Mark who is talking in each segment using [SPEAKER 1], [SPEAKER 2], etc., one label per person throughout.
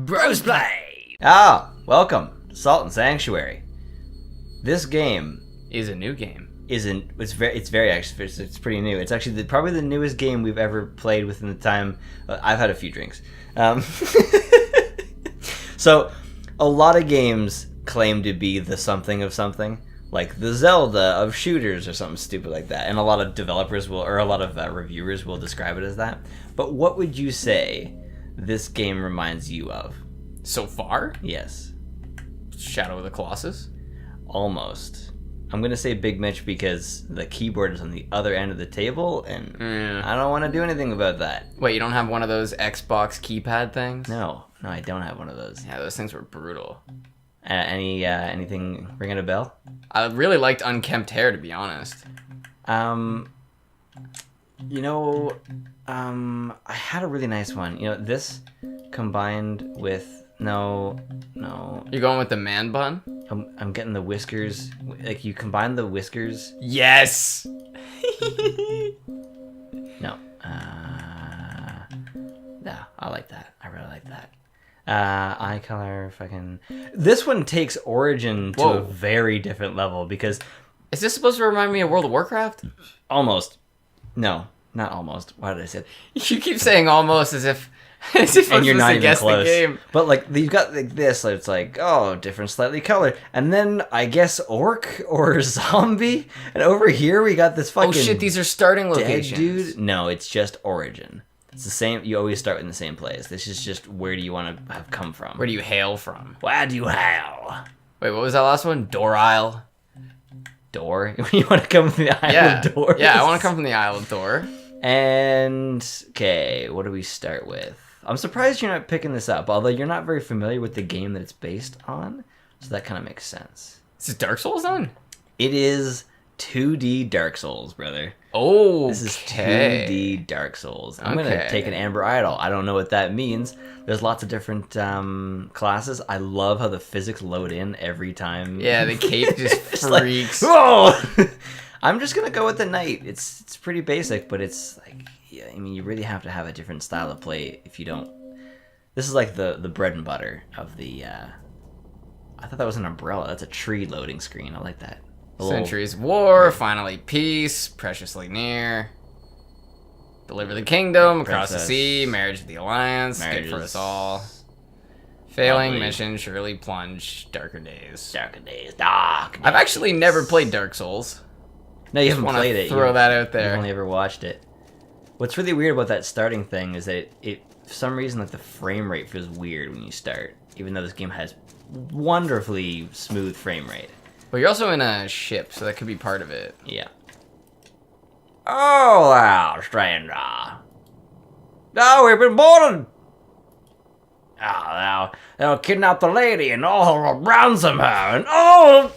[SPEAKER 1] Brosplay!
[SPEAKER 2] Welcome to Salt and Sanctuary. This game
[SPEAKER 1] Is a new game.
[SPEAKER 2] it's pretty new. It's actually probably the newest game we've ever played within the time. I've had a few drinks. So, a lot of games claim to be the something of something, like the Zelda of shooters or something stupid like that. And a lot of developers a lot of reviewers will describe it as that. But what would you say this game reminds you of?
[SPEAKER 1] So far?
[SPEAKER 2] Yes.
[SPEAKER 1] Shadow of the Colossus?
[SPEAKER 2] Almost. I'm going to say Big Mitch because the keyboard is on the other end of the table, and I don't want to do anything about that.
[SPEAKER 1] Wait, you don't have one of those Xbox keypad things?
[SPEAKER 2] No, I don't have one of those.
[SPEAKER 1] Yeah, those things were brutal.
[SPEAKER 2] Anything ringing a bell?
[SPEAKER 1] I really liked unkempt hair, to be honest.
[SPEAKER 2] I had a really nice one. This combined with... No.
[SPEAKER 1] You're going with the man bun?
[SPEAKER 2] I'm getting the whiskers. Like, you combine the whiskers...
[SPEAKER 1] Yes!
[SPEAKER 2] No. No, I like that. I really like that. Eye color, fucking... This one takes Origin to a very different level because...
[SPEAKER 1] Is this supposed to remind me of World of Warcraft?
[SPEAKER 2] Almost. No, not almost. Why did I say that?
[SPEAKER 1] You keep saying almost as if
[SPEAKER 2] and you're not even close.
[SPEAKER 1] The game.
[SPEAKER 2] But like you've got like this, like, it's like, oh, different slightly color, and then I guess orc or zombie, and over here we got this fucking...
[SPEAKER 1] Oh shit, these are starting locations.
[SPEAKER 2] Dude, no, it's just Origin. It's the same. You always start in the same place. This is just where do you want to have come from?
[SPEAKER 1] Where do you hail from?
[SPEAKER 2] Where do you hail?
[SPEAKER 1] Wait, what was that last one? Door Isle.
[SPEAKER 2] Door? You want to come from the Isle of Doors?
[SPEAKER 1] Yeah, I want to come from the Isle of Door.
[SPEAKER 2] And okay, what do we start with? I'm surprised you're not picking this up, although you're not very familiar with the game that it's based on, so that kind of makes sense.
[SPEAKER 1] Is it Dark Souls then?
[SPEAKER 2] It is 2D Dark Souls, brother.
[SPEAKER 1] Oh,
[SPEAKER 2] this is 2D Dark Souls. I'm gonna take an Amber Idol. I don't know what that means. There's lots of different classes. I love how the physics load in every time.
[SPEAKER 1] Yeah, the cape just freaks.
[SPEAKER 2] Like, whoa! I'm just gonna go with the knight. It's pretty basic, but it's like, yeah, I mean, you really have to have a different style of play if you don't. This is like the bread and butter of the. I thought that was an umbrella. That's a tree loading screen. I like that.
[SPEAKER 1] Centuries war, finally peace, preciously near. Deliver the kingdom, across the sea, marriage of the alliance, good for us all. Failing
[SPEAKER 2] Lovely.
[SPEAKER 1] mission, surely plunge, darker days.
[SPEAKER 2] Darker days, dark days.
[SPEAKER 1] I've actually never played Dark Souls.
[SPEAKER 2] No, you haven't played it.
[SPEAKER 1] Throw that out there.
[SPEAKER 2] You've only ever watched it. What's really weird about that starting thing is that it for some reason, like, the frame rate feels weird when you start, even though this game has wonderfully smooth frame rate.
[SPEAKER 1] But you're also in a ship, so that could be part of it.
[SPEAKER 2] Yeah. Oh, wow, stranger. Oh, we've been boarded. Oh, they'll kidnap the lady and ransom her, and oh!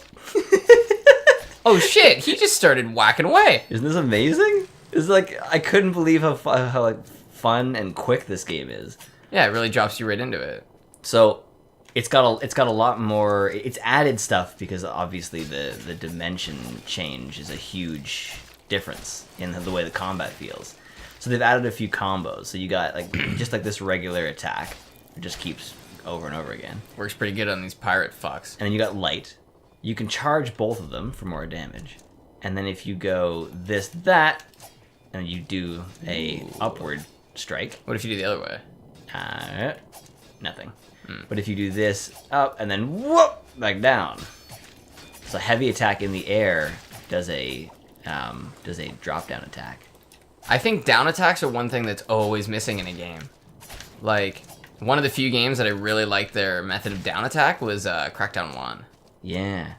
[SPEAKER 1] Oh shit, he just started whacking away.
[SPEAKER 2] Isn't this amazing? It's like, I couldn't believe how like fun and quick this game is.
[SPEAKER 1] Yeah, it really drops you right into it.
[SPEAKER 2] So, it's got a lot more. It's added stuff because obviously the dimension change is a huge difference in the way the combat feels. So they've added a few combos. So you got like just like this regular attack, it just keeps over and over again.
[SPEAKER 1] Works pretty good on these pirate fucks.
[SPEAKER 2] And then you got light. You can charge both of them for more damage. And then if you go this that, and you do a upward strike.
[SPEAKER 1] What if you do the other way?
[SPEAKER 2] Nothing. But if you do this up and then whoop back down, so heavy attack in the air does a drop down attack.
[SPEAKER 1] I think down attacks are one thing that's always missing in a game. Like, one of the few games that I really liked their method of down attack was Crackdown 1.
[SPEAKER 2] Yeah.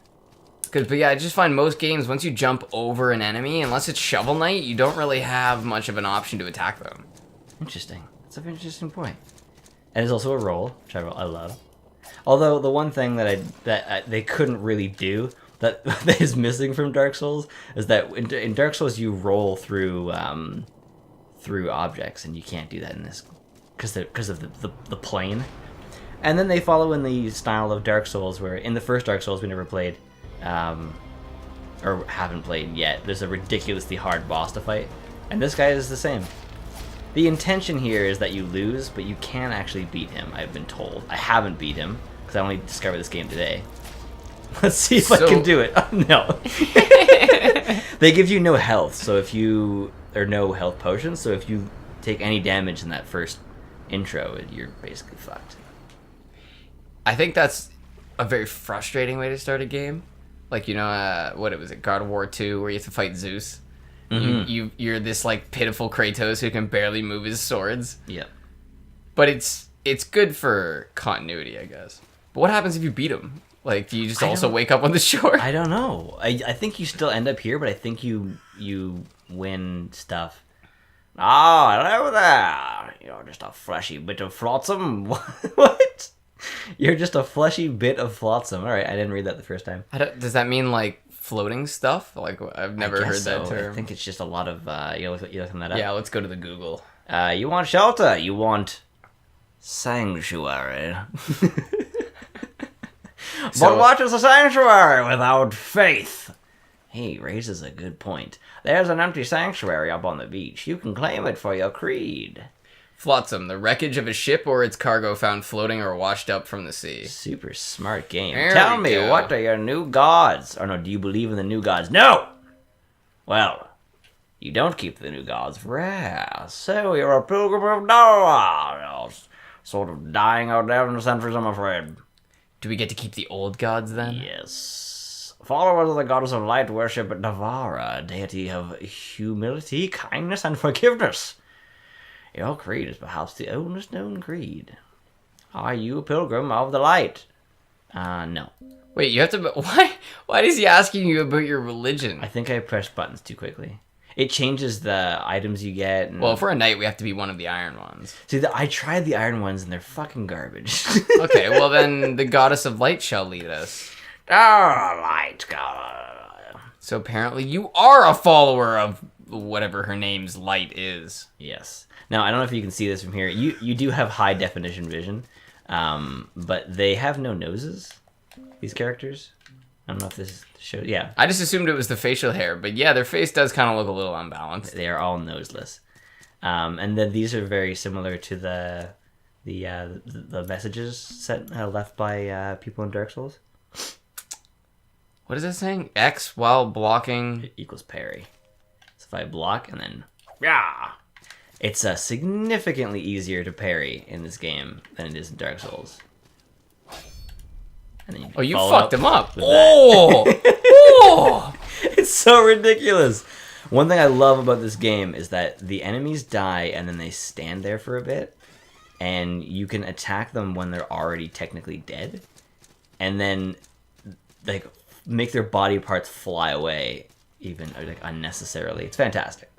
[SPEAKER 1] But yeah, I just find most games, once you jump over an enemy, unless it's Shovel Knight, you don't really have much of an option to attack them. Interesting.
[SPEAKER 2] That's an interesting point. And there's also a roll, which I love. Although the one thing that they couldn't really do that is missing from Dark Souls is that in Dark Souls you roll through objects, and you can't do that in this because of the plane. And then they follow in the style of Dark Souls, where in the first Dark Souls we never played, or haven't played yet. There's a ridiculously hard boss to fight, and this guy is the same. The intention here is that you lose, but you can actually beat him, I've been told. I haven't beat him, because I only discovered this game today. Let's see if I can do it. Oh, no. They give you no health, so if you... Or no health potions, so if you take any damage in that first intro, you're basically fucked.
[SPEAKER 1] I think that's a very frustrating way to start a game. Like, you know, what was it, God of War 2, where you have to fight Zeus? Mm-hmm. You're this, like, pitiful Kratos who can barely move his swords.
[SPEAKER 2] Yeah.
[SPEAKER 1] But it's good for continuity, I guess. But what happens if you beat him? Like, do you just also wake up on the shore?
[SPEAKER 2] I don't know. I think you still end up here, but I think you win stuff. Oh, hello there. You're just a fleshy bit of flotsom. What? You're just a fleshy bit of flotsom. All right, I didn't read that the first time.
[SPEAKER 1] Does that mean, like, floating stuff? Like, I've never heard that term.
[SPEAKER 2] I think it's just a lot of... you looking that up?
[SPEAKER 1] Yeah, let's go to the Google.
[SPEAKER 2] You want shelter. You want sanctuary. But what is a sanctuary without faith? He raises a good point. There's an empty sanctuary up on the beach. You can claim it for your creed.
[SPEAKER 1] Flotsam, the wreckage of a ship or its cargo found floating or washed up from the sea.
[SPEAKER 2] Super smart game. Tell me, what are your new gods? Or no, do you believe in the new gods? No! Well, you don't keep the new gods rare. So you're a pilgrim of Noah. Sort of dying out there in the centuries, I'm afraid.
[SPEAKER 1] Do we get to keep the old gods then?
[SPEAKER 2] Yes. Followers of the goddess of light worship Navara, deity of humility, kindness, and forgiveness. Your creed is perhaps the oldest known creed. Are you a pilgrim of the light? No.
[SPEAKER 1] Wait, you have to... Why is he asking you about your religion?
[SPEAKER 2] I think I pressed buttons too quickly. It changes the items you get. And...
[SPEAKER 1] Well, for a knight, we have to be one of the iron ones.
[SPEAKER 2] See, I tried the iron ones, and they're fucking garbage.
[SPEAKER 1] Okay, well then, the goddess of light shall lead us.
[SPEAKER 2] Light god.
[SPEAKER 1] So apparently you are a follower of whatever her name's light is.
[SPEAKER 2] Yes. Now, I don't know if you can see this from here. You do have high definition vision, but they have no noses, these characters. I don't know if this shows. Yeah.
[SPEAKER 1] I just assumed it was the facial hair, but yeah, their face does kind of look a little unbalanced.
[SPEAKER 2] They are all noseless. And then these are very similar to the messages left by people in Dark Souls.
[SPEAKER 1] What is that saying? X while blocking
[SPEAKER 2] equals parry. So if I block and then... Yeah. It's significantly easier to parry in this game than it is in Dark Souls. And then
[SPEAKER 1] you fucked him up. Oh! Oh!
[SPEAKER 2] It's so ridiculous. One thing I love about this game is that the enemies die and then they stand there for a bit. And you can attack them when they're already technically dead. And then like make their body parts fly away even like unnecessarily. It's fantastic.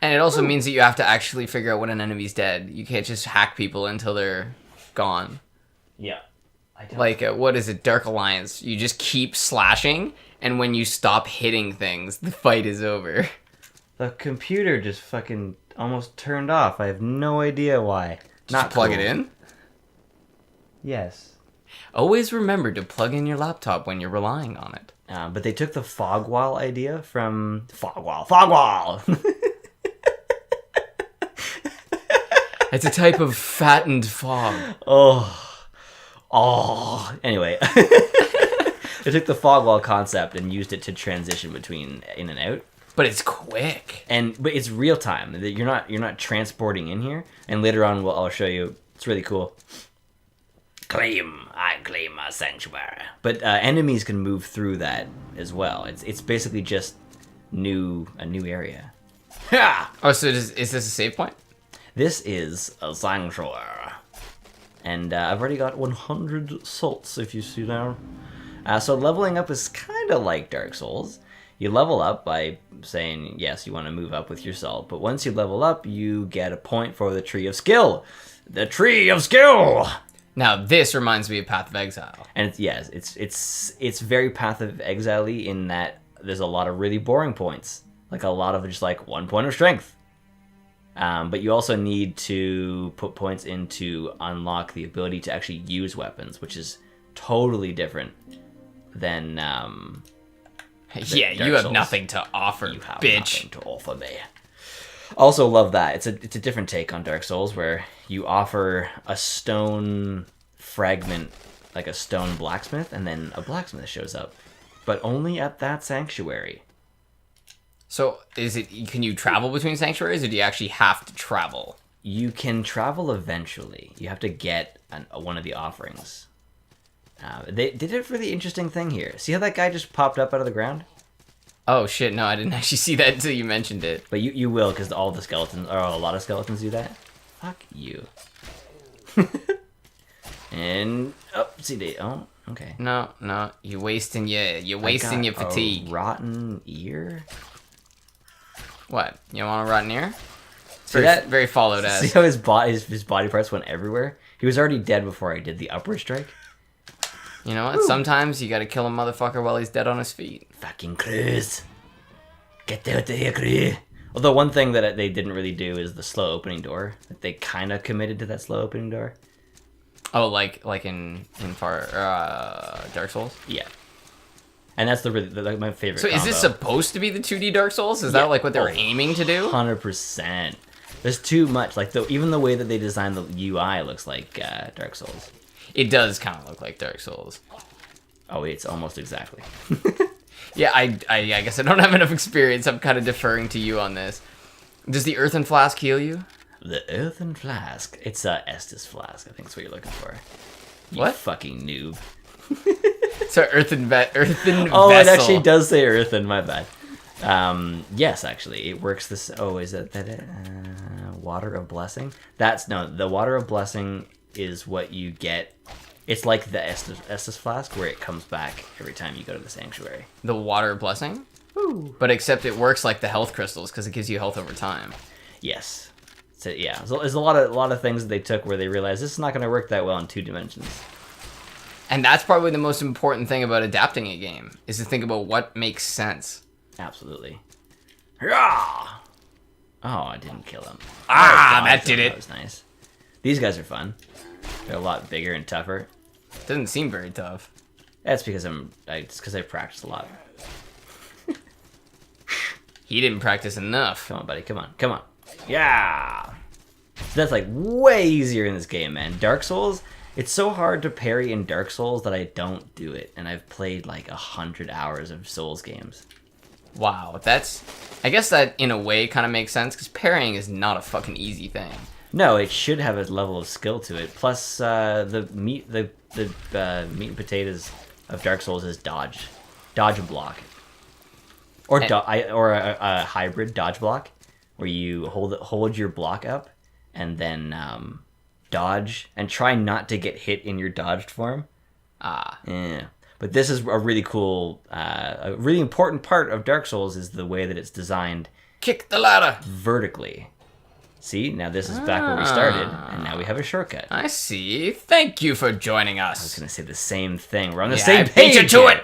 [SPEAKER 1] And it also means that you have to actually figure out when an enemy's dead. You can't just hack people until they're gone.
[SPEAKER 2] Yeah.
[SPEAKER 1] Like, what is it, Dark Alliance? You just keep slashing, and when you stop hitting things, the fight is over.
[SPEAKER 2] The computer just fucking almost turned off. I have no idea why.
[SPEAKER 1] Not plug it in?
[SPEAKER 2] Yes.
[SPEAKER 1] Always remember to plug in your laptop when you're relying on it.
[SPEAKER 2] But they took the Fogwhal idea from... Fogwhal!
[SPEAKER 1] It's a type of fattened fog.
[SPEAKER 2] Anyway. They took the Fogwhal concept and used it to transition between in and out.
[SPEAKER 1] But it's quick.
[SPEAKER 2] But it's real time. You're not transporting in here. And later on I'll show you. It's really cool. I claim my sanctuary. But enemies can move through that as well. It's basically just a new area.
[SPEAKER 1] Ha! Oh, so is this a save point?
[SPEAKER 2] This is a sanctuary. And I've already got 100 salts, if you see there. So leveling up is kind of like Dark Souls. You level up by saying, yes, you want to move up with your salt. But once you level up, you get a point for the Tree of Skill. The Tree of Skill!
[SPEAKER 1] Now, this reminds me of Path of Exile.
[SPEAKER 2] And it's very Path of Exile-y in that there's a lot of really boring points. Like a lot of just like 1 point of strength. But you also need to put points in to unlock the ability to actually use weapons, which is totally different than
[SPEAKER 1] yeah, you have nothing to offer,
[SPEAKER 2] you have
[SPEAKER 1] bitch.
[SPEAKER 2] Nothing to offer me. Also love that. It's a different take on Dark Souls where you offer a stone fragment, like a stone blacksmith, and then a blacksmith shows up. But only at that sanctuary.
[SPEAKER 1] So, can you travel between sanctuaries, or do you actually have to travel?
[SPEAKER 2] You can travel eventually. You have to get one of the offerings. They did a really interesting thing here. See how that guy just popped up out of the ground?
[SPEAKER 1] Oh shit, no, I didn't actually see that until you mentioned it.
[SPEAKER 2] But you will, because all the skeletons, or a lot of skeletons do that. Fuck you. And, oh, okay.
[SPEAKER 1] No, you're wasting your fatigue.
[SPEAKER 2] Rotten ear?
[SPEAKER 1] What? You don't want a rotten ear? It's
[SPEAKER 2] See
[SPEAKER 1] very,
[SPEAKER 2] that?
[SPEAKER 1] very Fallout-esque.
[SPEAKER 2] See how his body parts went everywhere? He was already dead before I did the upward strike.
[SPEAKER 1] You know what? Ooh. Sometimes you gotta kill a motherfucker while he's dead on his feet.
[SPEAKER 2] Fucking crews. Get out of here, crew. Although one thing that they didn't really do is the slow opening door. They kind of committed to that slow opening door.
[SPEAKER 1] Oh, like in Dark Souls?
[SPEAKER 2] Yeah. And that's like my favorite
[SPEAKER 1] So
[SPEAKER 2] combo.
[SPEAKER 1] Is this supposed to be the 2D Dark Souls? Is that like what they were aiming to do?
[SPEAKER 2] 100%. There's too much. Like even the way that they designed the UI looks like Dark Souls.
[SPEAKER 1] It does kind of look like Dark Souls.
[SPEAKER 2] Oh, it's almost exactly.
[SPEAKER 1] Yeah, I guess I don't have enough experience. I'm kind of deferring to you on this. Does the earthen flask heal you?
[SPEAKER 2] The earthen flask. It's Estus flask. I think that's what you're looking for. You
[SPEAKER 1] what?
[SPEAKER 2] Fucking noob.
[SPEAKER 1] So earthen vessel.
[SPEAKER 2] Oh, it actually does say earthen. My bad. Yes, actually, it works. This. Oh, is that it? Water of blessing. The water of blessing is what you get. It's like the Estus flask where it comes back every time you go to the sanctuary.
[SPEAKER 1] The water of blessing.
[SPEAKER 2] Ooh.
[SPEAKER 1] But except it works like the health crystals because it gives you health over time.
[SPEAKER 2] Yes. So yeah, there's a lot of things that they took where they realized this is not going to work that well in 2 dimensions.
[SPEAKER 1] And that's probably the most important thing about adapting a game, is to think about what makes sense.
[SPEAKER 2] Absolutely. Hurrah! Oh, I didn't kill him.
[SPEAKER 1] That did it.
[SPEAKER 2] That was nice. These guys are fun. They're a lot bigger and tougher.
[SPEAKER 1] Doesn't seem very tough.
[SPEAKER 2] That's because I practiced a lot.
[SPEAKER 1] He didn't practice enough.
[SPEAKER 2] Come on, buddy. Come on. Yeah! That's like way easier in this game, man. Dark Souls, it's so hard to parry in Dark Souls that I don't do it. And I've played like 100 hours of Souls games.
[SPEAKER 1] Wow, I guess that in a way kind of makes sense, because parrying is not a fucking easy thing.
[SPEAKER 2] No, it should have a level of skill to it. Plus, the meat and potatoes of Dark Souls is dodge and block, or a hybrid dodge block, where you hold your block up and then dodge and try not to get hit in your dodged form. Yeah. But this is a really cool, a really important part of Dark Souls is the way that it's designed.
[SPEAKER 1] Kick the ladder
[SPEAKER 2] Vertically. See, now this is back where we started, and now we have a shortcut.
[SPEAKER 1] I see. Thank you for joining us.
[SPEAKER 2] I was going to say the same thing. We're on the same
[SPEAKER 1] I
[SPEAKER 2] page.
[SPEAKER 1] beat you to it.